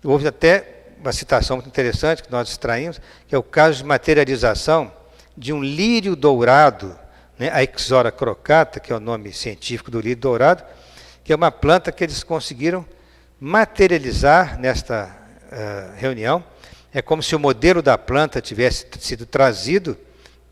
Houve até uma citação muito interessante que nós extraímos, que é o caso de materialização de um lírio dourado, né, a Ixora crocata, que é o nome científico do lírio dourado, que é uma planta que eles conseguiram materializar nesta reunião. É como se o modelo da planta tivesse sido trazido,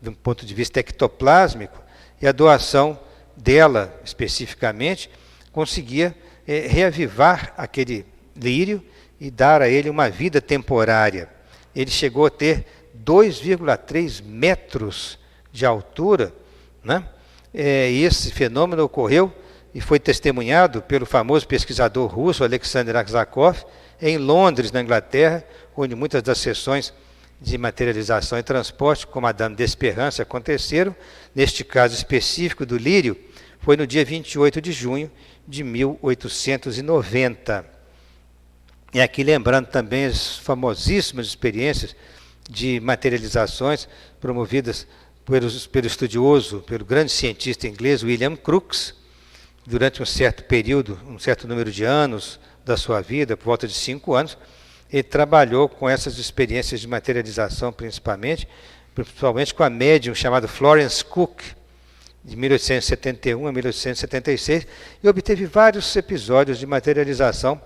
de um ponto de vista ectoplásmico, e a doação dela, especificamente, conseguia reavivar aquele lírio e dar a ele uma vida temporária. Ele chegou a ter 2,3 metros de altura, né? E esse fenômeno ocorreu e foi testemunhado pelo famoso pesquisador russo Alexander Aksakov em Londres, na Inglaterra, onde muitas das sessões de materialização e transporte, como a Dame Desperance, aconteceram. Neste caso específico do lírio, foi no dia 28 de junho de 1890. E aqui lembrando também as famosíssimas experiências de materializações promovidas pelo estudioso, pelo grande cientista inglês William Crookes, durante um certo período, um certo número de anos da sua vida, por volta de 5 anos, ele trabalhou com essas experiências de materialização principalmente com a médium chamada Florence Cook, de 1871 a 1876, e obteve vários episódios de materialização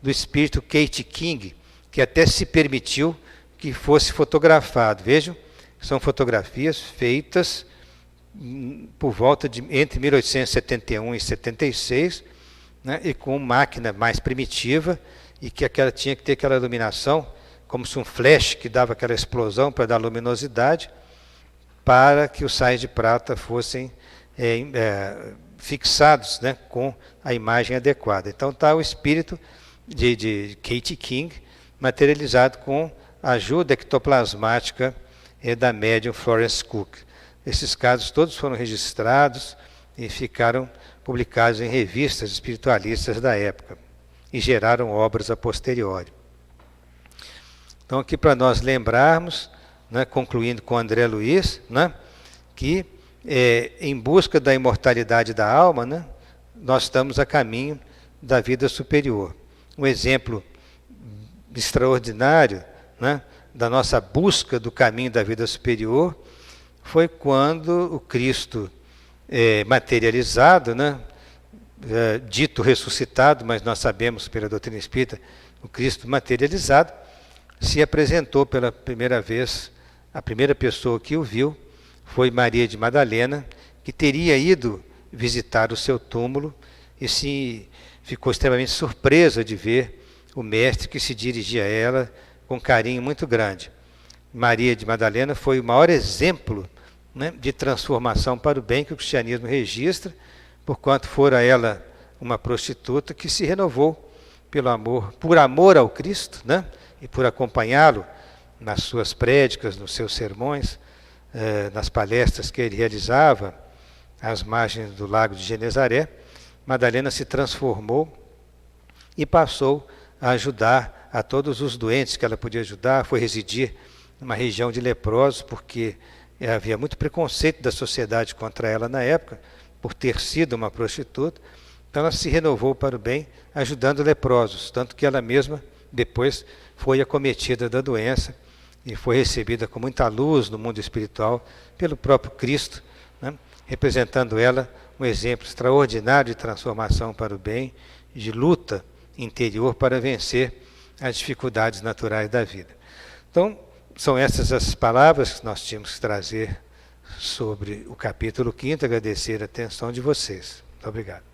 do espírito Kate King, que até se permitiu que fosse fotografado. Vejam, são fotografias feitas por volta de entre 1871 e 76, né, e com máquina mais primitiva, e que tinha que ter aquela iluminação, como se um flash que dava aquela explosão para dar luminosidade, para que os sais de prata fossem fixados, né, com a imagem adequada. Então está o espírito de Kate King materializado com a ajuda ectoplasmática da médium Florence Cook. Esses casos todos foram registrados e ficaram publicados em revistas espiritualistas da época e geraram obras a posteriori. Então, aqui para nós lembrarmos, né, concluindo com André Luiz, né, que em busca da imortalidade da alma, né, nós estamos a caminho da vida superior. Um exemplo extraordinário, né, da nossa busca do caminho da vida superior foi quando o Cristo materializado, né, dito ressuscitado, mas nós sabemos pela doutrina espírita, o Cristo materializado, se apresentou pela primeira vez. A primeira pessoa que o viu foi Maria de Madalena, que teria ido visitar o seu túmulo e ficou extremamente surpresa de ver o mestre, que se dirigia a ela com carinho muito grande. Maria de Madalena foi o maior exemplo, né, de transformação para o bem que o cristianismo registra, porquanto fora ela uma prostituta que se renovou por amor ao Cristo, né, e por acompanhá-lo nas suas prédicas, nos seus sermões, nas palestras que ele realizava às margens do lago de Genezaré, Madalena se transformou e passou a ajudar a todos os doentes que ela podia ajudar. Foi residir numa região de leprosos, porque havia muito preconceito da sociedade contra ela na época, por ter sido uma prostituta. Então ela se renovou para o bem, ajudando leprosos, tanto que ela mesma depois foi acometida da doença e foi recebida com muita luz no mundo espiritual pelo próprio Cristo, né? Representando ela um exemplo extraordinário de transformação para o bem, de luta interior para vencer as dificuldades naturais da vida. Então, são essas as palavras que nós tínhamos que trazer sobre o capítulo 5º, agradecer a atenção de vocês. Muito obrigado.